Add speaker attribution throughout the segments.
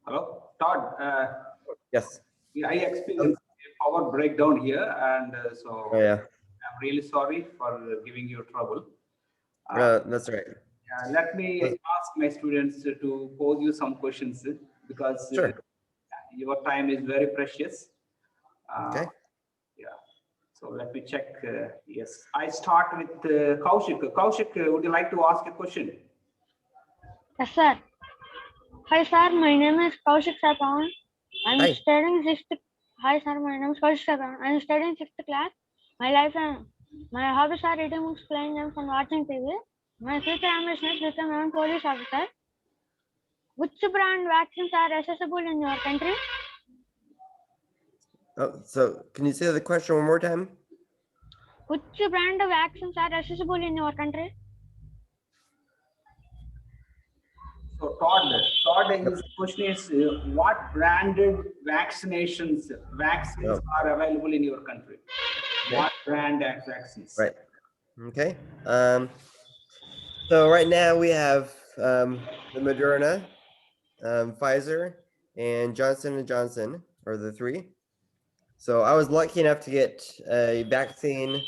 Speaker 1: Hello, Todd.
Speaker 2: Yes.
Speaker 1: I experienced a power breakdown here, and so
Speaker 2: Oh, yeah.
Speaker 1: I'm really sorry for giving you trouble.
Speaker 2: That's right.
Speaker 1: Let me ask my students to pose you some questions because
Speaker 2: Sure.
Speaker 1: your time is very precious.
Speaker 2: Okay.
Speaker 1: Yeah. So let me check. Yes, I start with Kaushik. Kaushik, would you like to ask a question?
Speaker 3: Yes, sir. Hi, sir. My name is Kaushik Sapan. I'm
Speaker 2: Hi.
Speaker 3: studying sixth. Hi, sir. My name is Kaushik Sapan. I'm studying sixth class. My life and my hobbies are reading books, playing games, and watching TV. My future ambition is to become a police officer. Which brand vaccines are accessible in your country?
Speaker 2: Oh, so can you say the question one more time?
Speaker 3: Which brand of vaccines are accessible in your country?
Speaker 1: So Todd, his question is, what branded vaccines are available in your country?
Speaker 2: Okay.
Speaker 1: What brand vaccines?
Speaker 2: Right. Okay. So right now we have the Moderna, Pfizer, and Johnson & Johnson are the three. So I was lucky enough to get a vaccine.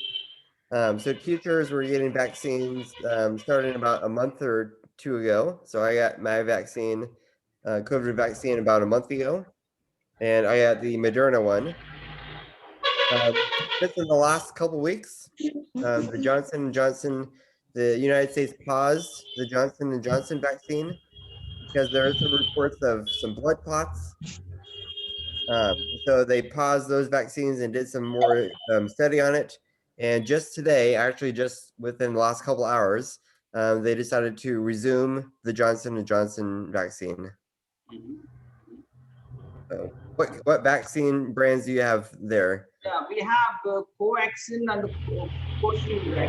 Speaker 2: So teachers were getting vaccines starting about a month or two ago. So I got my vaccine, COVID vaccine, about a month ago, and I got the Moderna one. Just in the last couple weeks, the Johnson & Johnson, the United States paused the Johnson & Johnson vaccine because there are some reports of some blood clots. So they paused those vaccines and did some more study on it. And just today, actually just within the last couple hours, they decided to resume the Johnson & Johnson vaccine. So what vaccine brands do you have there?
Speaker 1: Yeah, we have Covaxin and Covishield. I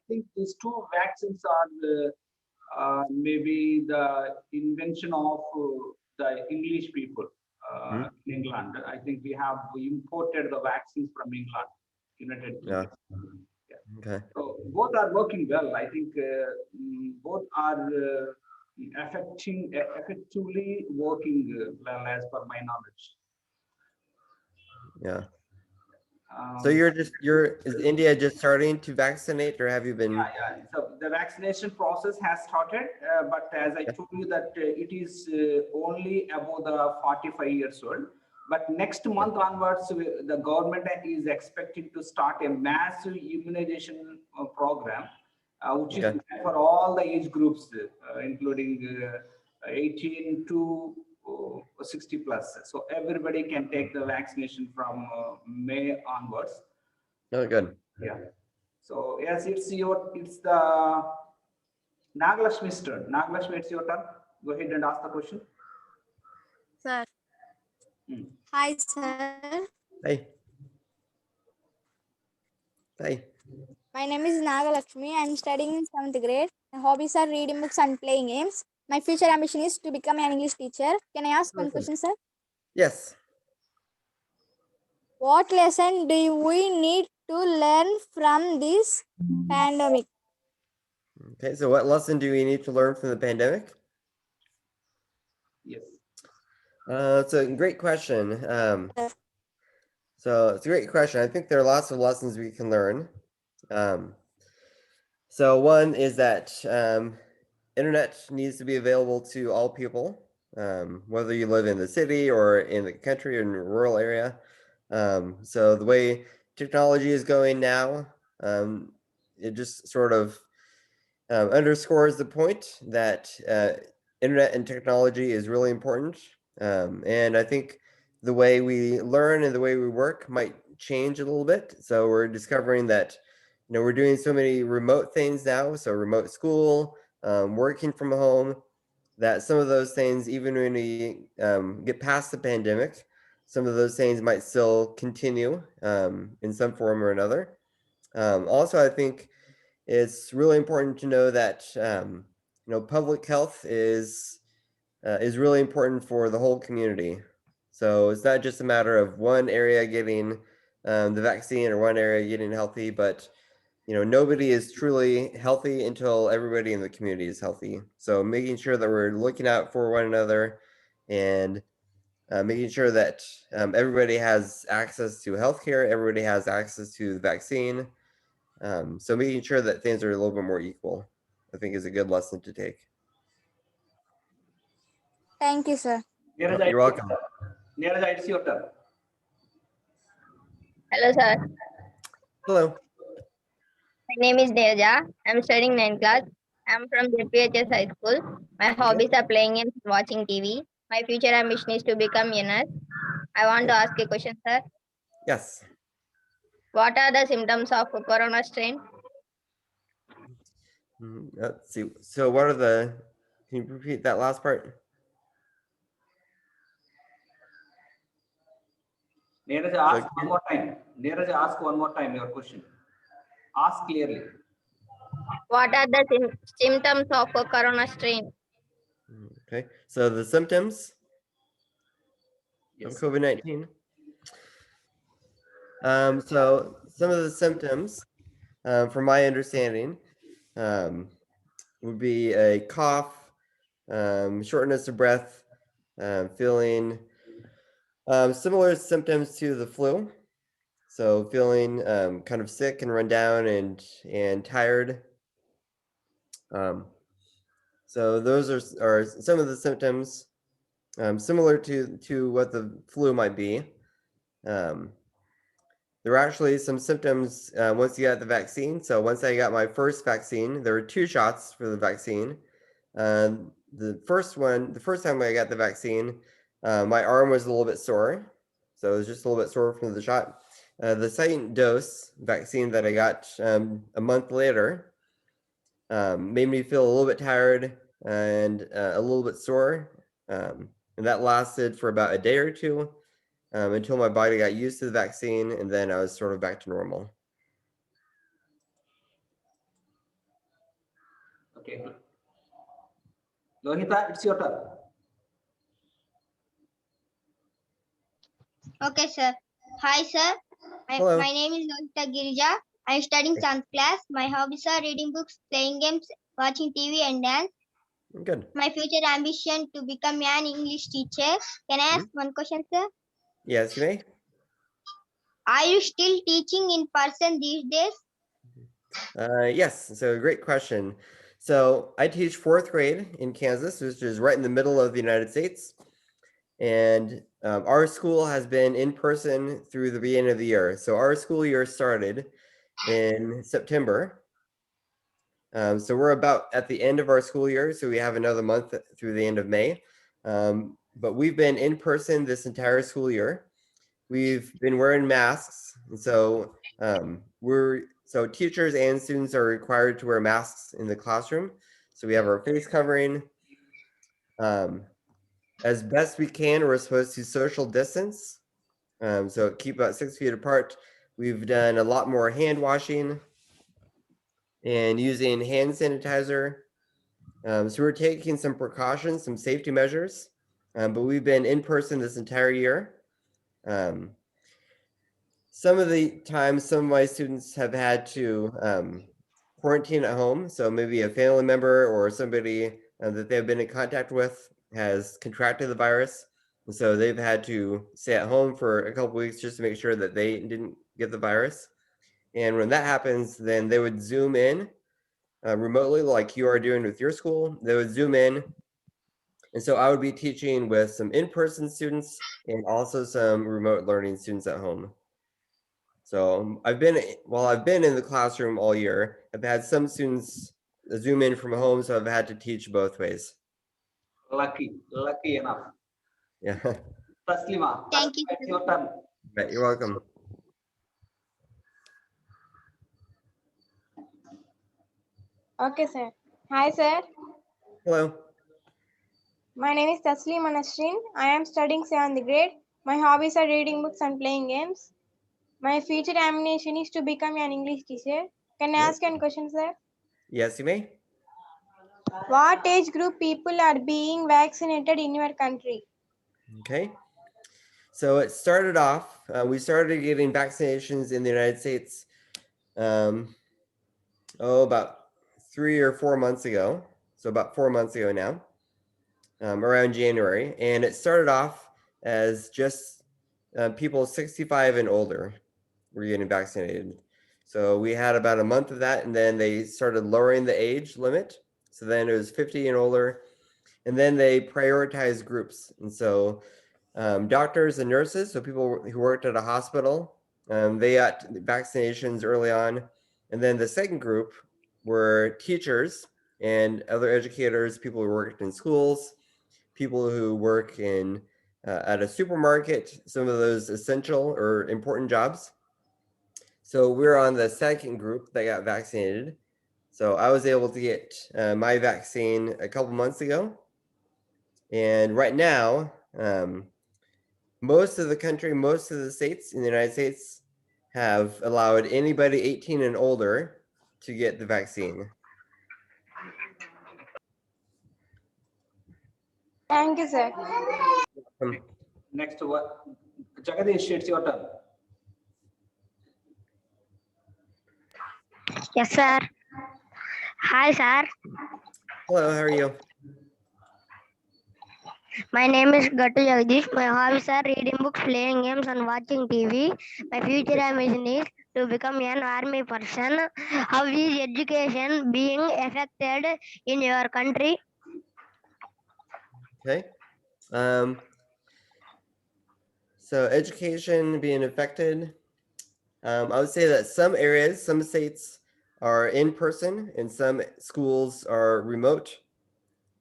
Speaker 1: think these two vaccines are maybe the invention of the English people in England. I think we have imported the vaccines from England, United Kingdom. Yeah.
Speaker 2: Okay.
Speaker 1: So both are working well. I think both are effectively working well, as per my knowledge.
Speaker 2: Yeah. So is India just starting to vaccinate, or have you been?
Speaker 1: Yeah. So the vaccination process has started, but as I told you that it is only above the 45 years old. But next month onwards, the government is expecting to start a massive immunization program, which is for all the age groups, including 18 to 60 plus. So everybody can take the vaccination from May onwards.
Speaker 2: Oh, good.
Speaker 1: Yeah. So yes, it's the Nagalakshmi's turn. Nagalakshmi, it's your turn. Go ahead and ask the question.
Speaker 4: Sir. Hi, sir.
Speaker 2: Hey. Hey.
Speaker 4: My name is Nagalakshmi. I'm studying in 7th grade. My hobbies are reading books and playing games. My future ambition is to become an English teacher. Can I ask one question, sir?
Speaker 2: Yes.
Speaker 4: What lesson do we need to learn from this pandemic?
Speaker 2: Okay, so what lesson do we need to learn from the pandemic?
Speaker 1: Yes.
Speaker 2: It's a great question. So it's a great question. I think there are lots of lessons we can learn. So one is that internet needs to be available to all people, whether you live in the city or in the country or in a rural area. So the way technology is going now, it just sort of underscores the point that internet and technology is really important. And I think the way we learn and the way we work might change a little bit. So we're discovering that, we're doing so many remote things now. So remote school, working from home, that some of those things, even when we get past the pandemic, some of those things might still continue in some form or another. Also, I think it's really important to know that public health is really important for the whole community. So it's not just a matter of one area getting the vaccine or one area getting healthy, but nobody is truly healthy until everybody in the community is healthy. So making sure that we're looking out for one another and making sure that everybody has access to healthcare, everybody has access to the vaccine. So making sure that things are a little bit more equal, I think, is a good lesson to take.
Speaker 4: Thank you, sir.
Speaker 1: Neeraj,
Speaker 2: You're welcome.
Speaker 1: Neeraj, it's your turn.
Speaker 5: Hello, sir.
Speaker 2: Hello.
Speaker 5: My name is Neerja. I'm studying 9th class. I'm from JPHS High School. My hobbies are playing and watching TV. My future ambition is to become a nurse. I want to ask a question, sir.
Speaker 2: Yes.
Speaker 5: What are the symptoms of corona strain?
Speaker 2: Let's see. So can you repeat that last part?
Speaker 1: Neeraj, ask one more time. Neeraj, ask one more time your question. Ask clearly.
Speaker 5: What are the symptoms of corona strain?
Speaker 2: Okay. So the symptoms of
Speaker 1: Yes.
Speaker 2: COVID-19. So some of the symptoms, from my understanding, would be a cough, shortness of breath, feeling similar symptoms to the flu. So feeling kind of sick and run down and tired. So those are some of the symptoms, similar to what the flu might be. There were actually some symptoms once you got the vaccine. So once I got my first vaccine, there were 2 shots for the vaccine. The first time I got the vaccine, my arm was a little bit sore. So it was just a little bit sore from the shot. The second dose vaccine that I got a month later made me feel a little bit tired and a little bit sore. And that lasted for about a day or two until my body got used to the vaccine, and then I was sort of back to normal.
Speaker 1: Okay. Lohita, it's your turn.
Speaker 6: Okay, sir. Hi, sir.
Speaker 2: Hello.
Speaker 6: My name is Lohita Girija. I'm studying 7th class. My hobbies are reading books, playing games, watching TV, and dance.
Speaker 2: Good.
Speaker 6: My future ambition to become an English teacher. Can I ask one question, sir?
Speaker 2: Yes, you may.
Speaker 6: Are you still teaching in person these days?
Speaker 2: Yes, so great question. So I teach 4th grade in Kansas, which is right in the middle of the United States. And our school has been in person through the beginning of the year. So our school year started in September. So we're about at the end of our school year. So we have another month through the end of May. But we've been in person this entire school year. We've been wearing masks. And so so teachers and students are required to wear masks in the classroom. So we have our face covering. As best we can, we're supposed to social distance. So keep about 6 feet apart. We've done a lot more hand washing and using hand sanitizer. So we're taking some precautions, some safety measures, but we've been in person this entire year. Some of the times, some of my students have had to quarantine at home. So maybe a family member or somebody that they've been in contact with has contracted the virus. And so they've had to stay at home for a couple weeks just to make sure that they didn't get the virus. And when that happens, then they would Zoom in remotely, like you are doing with your school. They would Zoom in. And so I would be teaching with some in-person students and also some remote learning students at home. So while I've been in the classroom all year, I've had some students Zoom in from home, so I've had to teach both ways.
Speaker 1: Lucky enough.
Speaker 2: Yeah.
Speaker 1: Taslima,
Speaker 6: Thank you,
Speaker 1: it's your turn.
Speaker 2: Right, you're welcome.
Speaker 7: Okay, sir. Hi, sir.
Speaker 2: Hello.
Speaker 7: My name is Taslim Anashrin. I am studying 7th grade. My hobbies are reading books and playing games. My future ambition is to become an English teacher. Can I ask a question, sir?
Speaker 2: Yes, you may.
Speaker 7: What age group people are being vaccinated in your country?
Speaker 2: Okay. So it started off, we started getting vaccinations in the United States about 3 or 4 months ago. So about 4 months ago now, around January. And it started off as just people 65 and older were getting vaccinated. So we had about a month of that, and then they started lowering the age limit. So then it was 50 and older, and then they prioritized groups. And so doctors and nurses, so people who worked at a hospital, they got vaccinations early on. And then the second group were teachers and other educators, people who worked in schools, people who work in at a supermarket, some of those essential or important jobs. So we're on the second group that got vaccinated. So I was able to get my vaccine a couple months ago. And right now, most of the country, most of the states in the United States have allowed anybody 18 and older to get the vaccine.
Speaker 7: Thank you, sir.
Speaker 1: Next one, Jagadish, it's your turn.
Speaker 5: Yes, sir. Hi, sir.
Speaker 2: Hello, how are you?
Speaker 5: My name is Gatu Jagdish. My hobbies are reading books, playing games, and watching TV. My future ambition is to become an army person. How is education being affected in your country?
Speaker 2: Okay. So education being affected, I would say that some areas, some states are in person and some schools are remote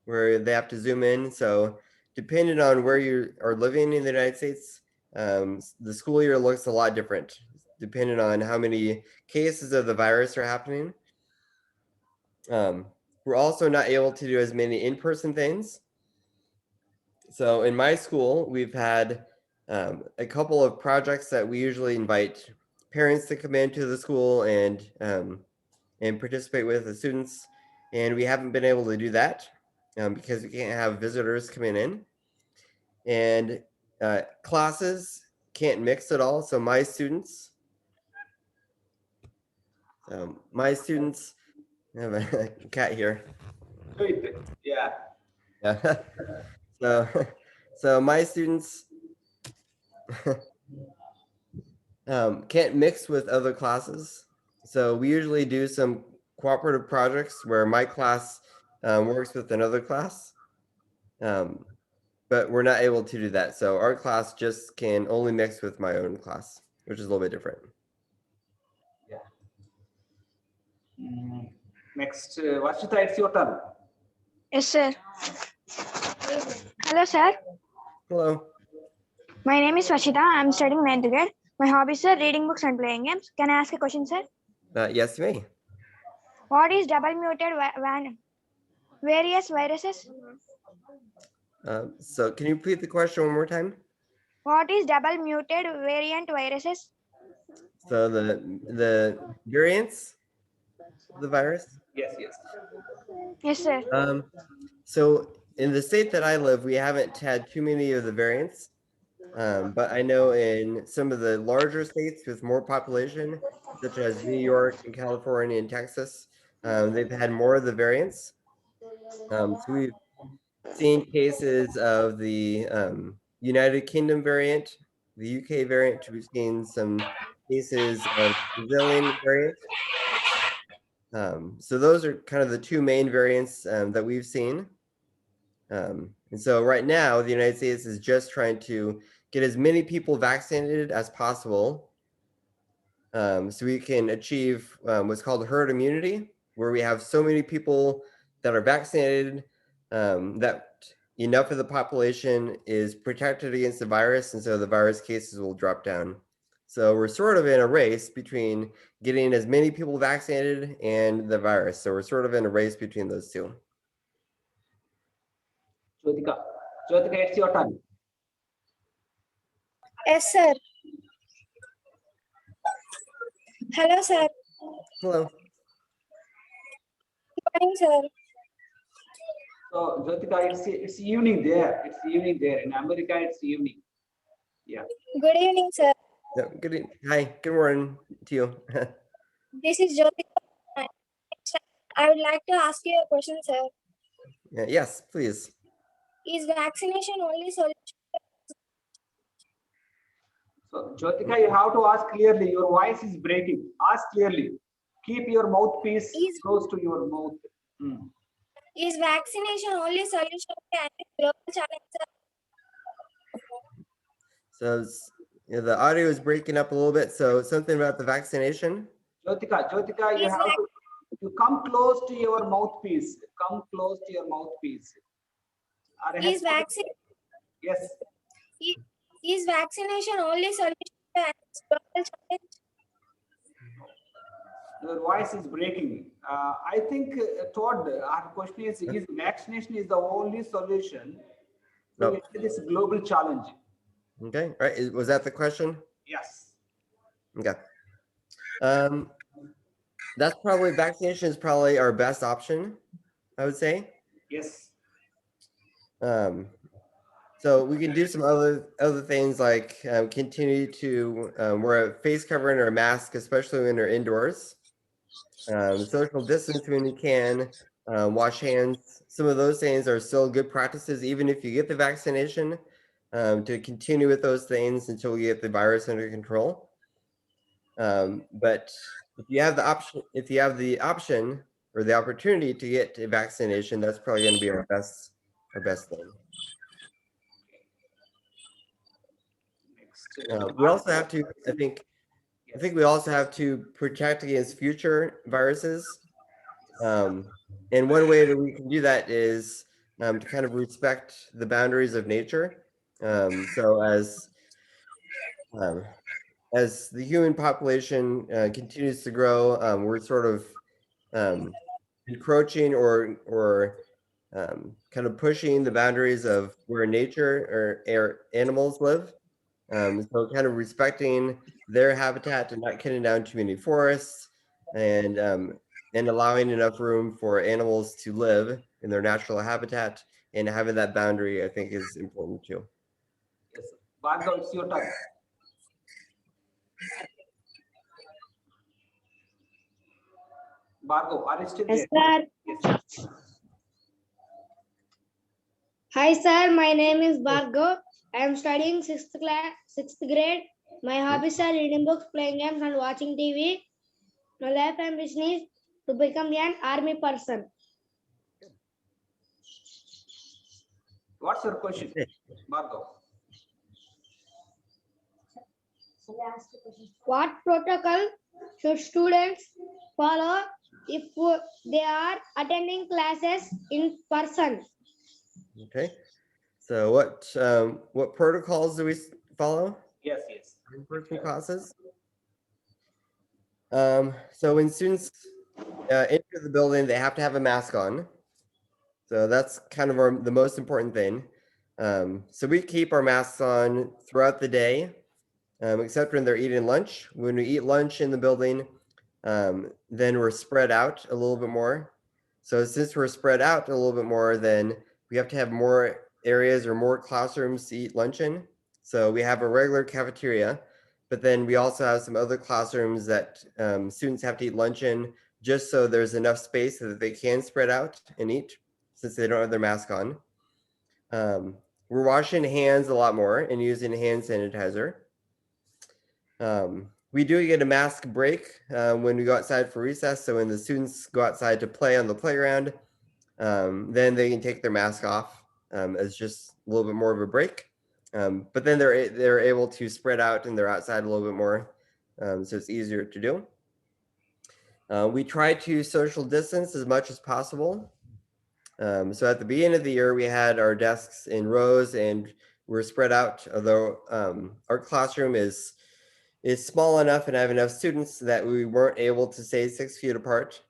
Speaker 2: where they have to zoom in. So depending on where you are living in the United States, the school year looks a lot different depending on how many cases of the virus are happening. We're also not able to do as many in-person things. So in my school, we've had a couple of projects that we usually invite parents to come into the school and participate with the students, and we haven't been able to do that because we can't have visitors coming in, and classes can't mix at all. So my students, I have a cat here.
Speaker 1: Yeah.
Speaker 2: Yeah. So my students can't mix with other classes. So we usually do some cooperative projects where my class works with another class, but we're not able to do that. So our class just can only mix with my own class, which is a little bit different.
Speaker 1: Next, Vashita, it's your turn.
Speaker 7: Yes, sir. Hello, sir.
Speaker 2: Hello.
Speaker 7: My name is Vashita. I'm studying 9th grade. My hobbies are reading books and playing games. Can I ask a question, sir?
Speaker 2: Yes, you may.
Speaker 7: What is double muted various viruses?
Speaker 2: So can you repeat the question one more time?
Speaker 7: What is double muted variant viruses?
Speaker 2: So the variants of the virus?
Speaker 1: Yes, yes.
Speaker 7: Yes, sir.
Speaker 2: So in the state that I live, we haven't had too many of the variants. But I know in some of the larger states with more population, such as New York and California and Texas, they've had more of the variants. So we've seen cases of the United Kingdom variant, the UK variant. We've seen some cases of Brazilian variant. So those are kind of the two main variants that we've seen. And so right now, the United States is just trying to get as many people vaccinated as possible so we can achieve what's called herd immunity, where we have so many people that are vaccinated that enough of the population is protected against the virus, and so the virus cases will drop down. So we're sort of in a race between getting as many people vaccinated and the virus. So we're sort of in a race between those two.
Speaker 1: Jyotika, it's your turn.
Speaker 7: Yes, sir. Hello, sir.
Speaker 2: Hello.
Speaker 7: Good morning, sir.
Speaker 1: So Jyotika, it's evening there. It's evening there. In America, it's evening. Yeah.
Speaker 7: Good evening, sir.
Speaker 2: No, hi, good morning to you.
Speaker 7: This is Jyotika. I would like to ask you a question, sir.
Speaker 2: Yes, please.
Speaker 7: Is vaccination only solution?
Speaker 1: So, Jyotika, you have to ask clearly. Your voice is breaking. Ask clearly. Keep your mouthpiece close to your mouth.
Speaker 7: Is vaccination only solution to any global challenge, sir?
Speaker 2: So the audio is breaking up a little bit. So something about the vaccination.
Speaker 1: Jyotika, you have to come close to your mouthpiece. Come close to your mouthpiece.
Speaker 7: Is
Speaker 1: Yes.
Speaker 7: Is vaccination only solution to any global challenge?
Speaker 1: Your voice is breaking. I think, Todd, our question is vaccination is the only solution to this global challenge?
Speaker 2: Okay, all right. Was that the question?
Speaker 1: Yes.
Speaker 2: Okay. That's probably, vaccination is probably our best option, I would say.
Speaker 1: Yes.
Speaker 2: So we can do some other things like continue to wear a face covering or a mask, especially when we're indoors. Social distance when you can, wash hands. Some of those things are still good practices, even if you get the vaccination, to continue with those things until we get the virus under control. But if you have the option or the opportunity to get a vaccination, that's probably going to be our best thing. We also have to, I think we also have to protect against future viruses. And one way that we can do that is to kind of respect the boundaries of nature. So as the human population continues to grow, we're sort of encroaching or kind of pushing the boundaries of where nature or animals live. So kind of respecting their habitat and not cutting down too many forests, and allowing enough room for animals to live in their natural habitat, and having that boundary, I think, is important too.
Speaker 1: Yes. Bhargav, it's your turn. Bhargav, are you still there?
Speaker 7: Sir.
Speaker 1: Yes.
Speaker 7: Hi, sir. My name is Bhargav. I am studying 6th grade. My hobbies are reading books, playing games, and watching TV. My life ambition is to become an army person.
Speaker 1: What's your question, Bhargav?
Speaker 7: What protocol should students follow if they are attending classes in person?
Speaker 2: Okay. So what protocols do we follow?
Speaker 1: Yes.
Speaker 2: In-person classes. So when students enter the building, they have to have a mask on. So that's kind of the most important thing. So we keep our masks on throughout the day, except when they're eating lunch. When we eat lunch in the building, then we're spread out a little bit more. So since we're spread out a little bit more, then we have to have more areas or more classrooms to eat lunch in. So we have a regular cafeteria, but then we also have some other classrooms that students have to eat lunch in, just so there's enough space so that they can spread out and eat, since they don't have their mask on. We're washing hands a lot more and using hand sanitizer. We do get a mask break when we go outside for recess. So when the students go outside to play on the playground, then they can take their mask off as just a little bit more of a break. But then they're able to spread out and they're outside a little bit more, so it's easier to do. We try to social distance as much as possible. So at the beginning of the year, we had our desks in rows and we're spread out, although our classroom is small enough and have enough students that we weren't able to stay 6 feet apart.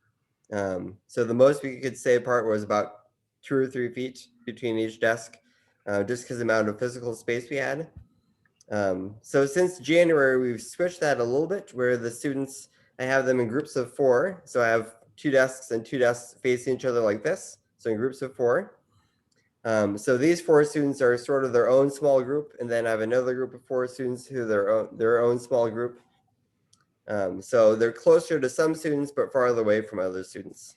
Speaker 2: So the most we could stay apart was about 2 or 3 feet between each desk, just because of the amount of physical space we had. So since January, we've switched that a little bit, where the students, I have them in groups of 4. So I have 2 desks and 2 desks facing each other like this. So in groups of 4. So these 4 students are sort of their own small group, and then I have another group of 4 students who are their own small group. So they're closer to some students, but farther away from other students.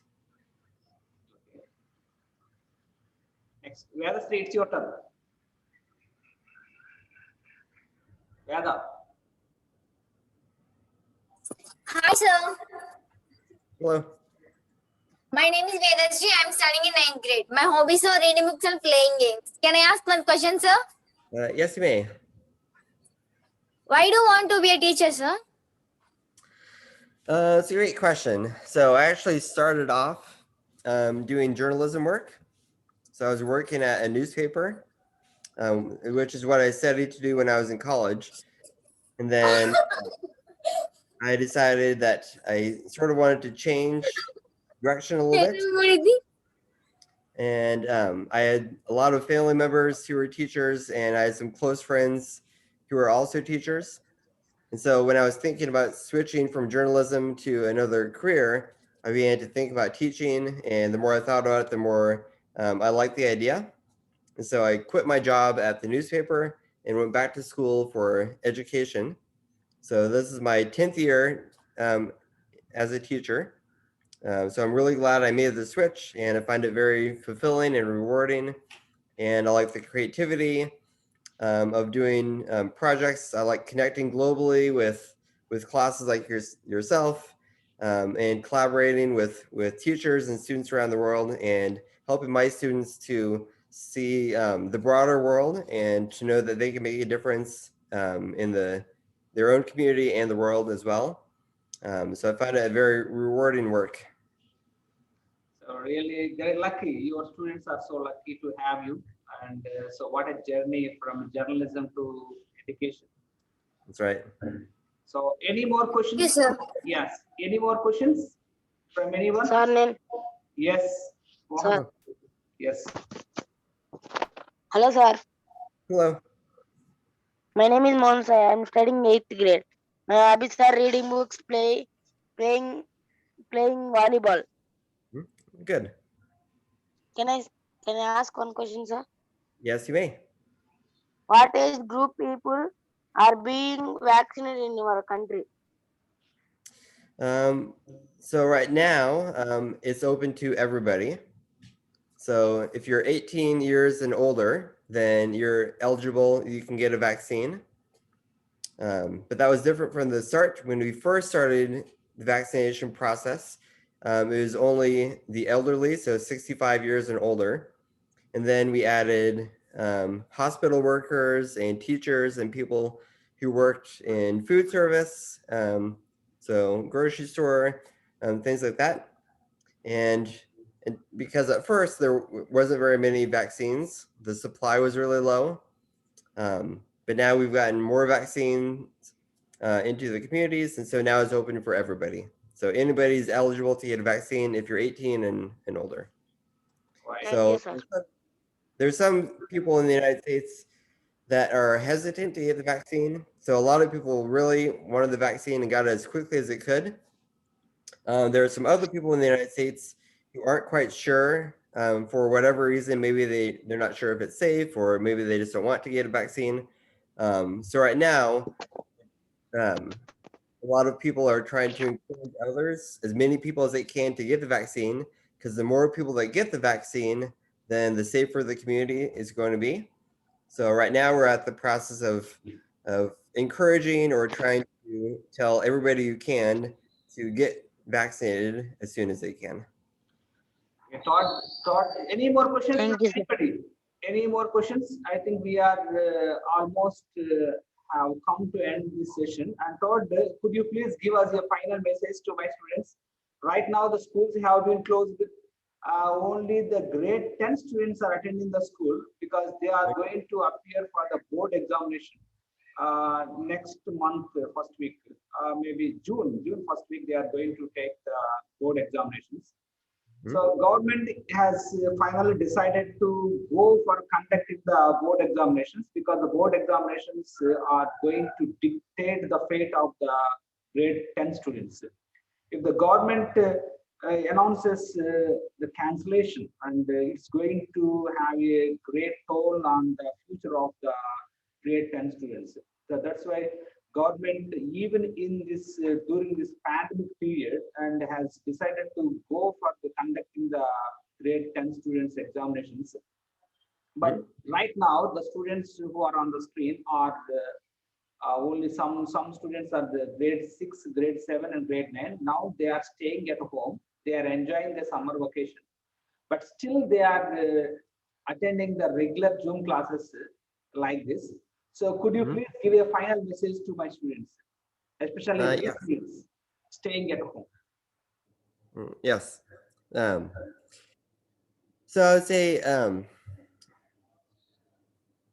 Speaker 1: Next, Vedasri, it's your turn. Veda.
Speaker 8: Hi, sir.
Speaker 2: Hello.
Speaker 8: My name is Vedasri. I am studying in 9th grade. My hobbies are reading books and playing games. Can I ask one question, sir?
Speaker 2: Yes, you may.
Speaker 8: Why do you want to be a teacher, sir?
Speaker 2: It's a great question. So I actually started off doing journalism work. So I was working at a newspaper, which is what I studied to do when I was in college. And then I decided that I sort of wanted to change direction a little bit. And I had a lot of family members who were teachers, and I had some close friends who were also teachers. And so when I was thinking about switching from journalism to another career, I began to think about teaching. And the more I thought about it, the more I liked the idea. And so I quit my job at the newspaper and went back to school for education. So this is my 10th year as a teacher. So I'm really glad I made the switch, and I find it very fulfilling and rewarding. And I like the creativity of doing projects. I like connecting globally with classes like yourself, and collaborating with teachers and students around the world, and helping my students to see the broader world and to know that they can make a difference in their own community and the world as well. So I find it a very rewarding work.
Speaker 1: So really, very lucky. Your students are so lucky to have you. And so what a journey from journalism to education.
Speaker 2: That's right.
Speaker 1: So any more questions?
Speaker 8: Yes, sir.
Speaker 1: Yes. Any more questions from anyone?
Speaker 9: Sir, name.
Speaker 1: Yes.
Speaker 9: Sir.
Speaker 1: Yes.
Speaker 9: Hello, sir.
Speaker 2: Hello.
Speaker 9: My name is Monsa. I am studying 8th grade. My hobbies are reading books, playing volleyball.
Speaker 2: Good.
Speaker 9: Can I ask one question, sir?
Speaker 2: Yes, you may.
Speaker 9: What age group people are being vaccinated in your country?
Speaker 2: So right now, it's open to everybody. So if you're 18 years and older, then you're eligible. You can get a vaccine. But that was different from the start. When we first started the vaccination process, it was only the elderly, so 65 years and older. And then we added hospital workers and teachers and people who worked in food service, so grocery store, things like that. And because at first there wasn't very many vaccines, the supply was really low. But now we've gotten more vaccines into the communities, and so now it's open for everybody. So anybody's eligible to get a vaccine if you're 18 and older.
Speaker 1: Right.
Speaker 2: So there's some people in the United States that are hesitant to get the vaccine. So a lot of people really wanted the vaccine and got it as quickly as it could. There are some other people in the United States who aren't quite sure for whatever reason. Maybe they're not sure if it's safe, or maybe they just don't want to get a vaccine. So right now, a lot of people are trying to encourage others, as many people as they can, to get the vaccine, because the more people that get the vaccine, then the safer the community is going to be. So right now we're at the process of encouraging or trying to tell everybody who can to get vaccinated as soon as they can.
Speaker 1: Okay, Todd, any more questions?
Speaker 9: Thank you, sir.
Speaker 1: Anybody? Any more questions? I think we are almost have come to end this session. And Todd, could you please give us your final message to my students? Right now, the schools have been closed. Only the grade 10 students are attending the school because they are going to appear for the board examination next month, first week, maybe June first week, they are going to take the board examinations. So government has finally decided to go for conducting the board examinations, because the board examinations are going to dictate the fate of the grade 10 students. If the government announces the cancellation, and it's going to have a great toll on the future of the grade 10 students. So that's why government, even in this during this pandemic period, and has decided to go for the conducting the grade 10 students examinations. But right now, the students who are on the screen are only some students are the grade 6, grade 7, and grade 9. Now they are staying at home. They are enjoying the summer vacation, but still they are attending the regular Zoom classes like this. So could you please give a final message to my students, especially the
Speaker 2: Yes.
Speaker 1: kids staying at home?
Speaker 2: Yes. So I would say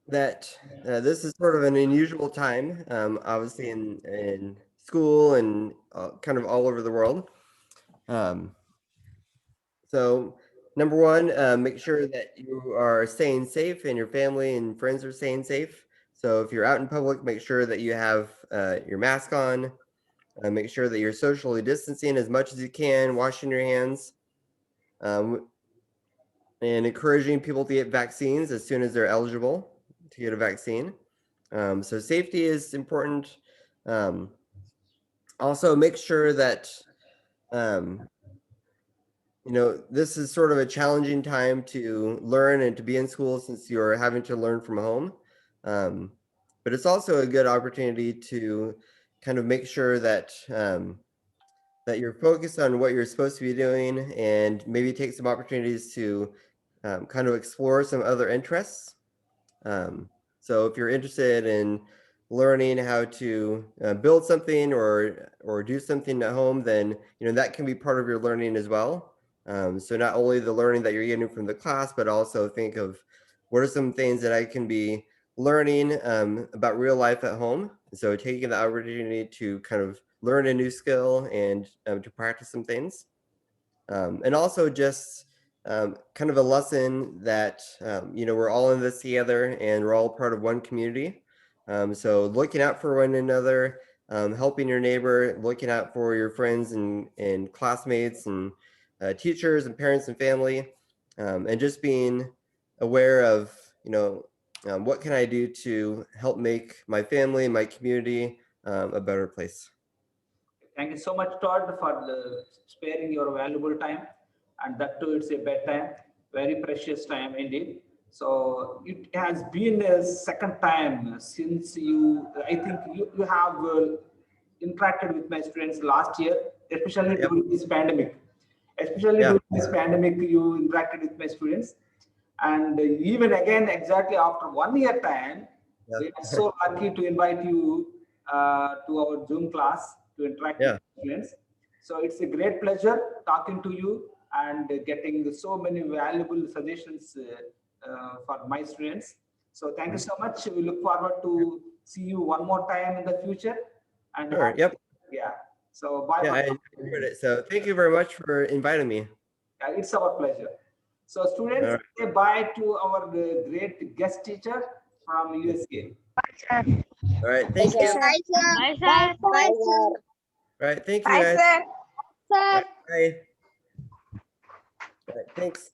Speaker 2: that this is sort of an unusual time, obviously in school and kind of all over the world. So number one, make sure that you are staying safe and your family and friends are staying safe. So if you're out in public, make sure that you have your mask on. Make sure that you're socially distancing as much as you can, washing your hands, and encouraging people to get vaccines as soon as they're eligible to get a vaccine. So safety is important. Also, make sure that this is sort of a challenging time to learn and to be in school since you're having to learn from home. But it's also a good opportunity to kind of make sure that that you're focused on what you're supposed to be doing and maybe take some opportunities to kind of explore some other interests. So if you're interested in learning how to build something or do something at home, then that can be part of your learning as well. So not only the learning that you're getting from the class, but also think of what are some things that I can be learning about real life at home. So taking the opportunity to kind of learn a new skill and to practice some things. And also just kind of a lesson that, we're all in this together and we're all part of one community. So looking out for one another, helping your neighbor, looking out for your friends and classmates and teachers and parents and family, and just being aware of, what can I do to help make my family, my community a better place.
Speaker 1: Thank you so much, Todd, for sparing your valuable time, and that too, it's a bedtime, very precious time indeed. So it has been a second time since I think you have interacted with my students last year, especially during this pandemic. Especially during this pandemic, you interacted with my students, and even again, exactly after 1 year time, we are so lucky to invite you to our Zoom class to interact with students. So it's a great pleasure talking to you and getting so many valuable suggestions for my students. So thank you so much. We look forward to see you one more time in the future. And yeah. So bye.
Speaker 2: I enjoyed it. So thank you very much for inviting me.
Speaker 1: It's our pleasure. So students, say bye to our great guest teacher from U.S.A.
Speaker 2: All right, thank you.
Speaker 5: Bye, sir.
Speaker 3: Bye, sir.
Speaker 9: Bye, sir.
Speaker 2: All right, thank you
Speaker 7: Bye,
Speaker 2: guys.
Speaker 7: sir.
Speaker 2: Bye. All right, thanks.